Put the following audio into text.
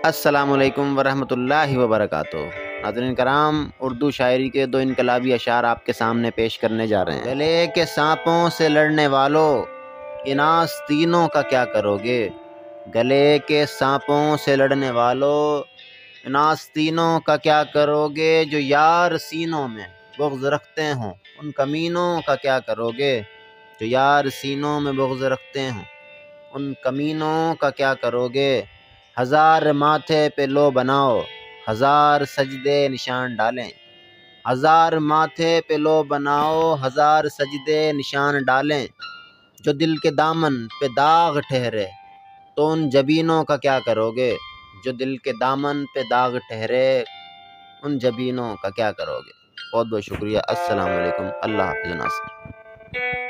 السلام علیکم ورحمۃ اللہ وبرکاتہ۔ ناظرین کرام، اردو شاعری کے 2 انقلابی اشعار آپ کے سامنے پیش کرنے جا رہے ہیں۔ گلے کے سانپوں سے لڑنے والوں، ان آستینوں کا کیا کرو گے؟ گلے کے سانپوں سے لڑنے والوں، ان آستینوں کا کیا کرو گے؟ جو یار سینوں میں بغض رکھتے ہوں، ان کمینوں کا کیا کرو گے؟ جو یار سینوں میں بغض رکھتے ہوں، ان کمینوں کا کیا کرو گے؟ ہزار ماتھے پہ لو بناؤ، ہزار سجدے نشان ڈالیں۔ ہزار ماتھے پہ لو بناؤ، ہزار سجدے نشان ڈالیں۔ جو دل کے دامن پہ داغ ٹھہرے، تو ان جبینوں کا کیا کرو گے؟ جو دل کے دامن پہ داغ ٹھہرے، ان جبینوں کا کیا کرو گے؟ بہت بہت شکریہ۔ السلام علیکم۔ اللہ حافظ ناصر۔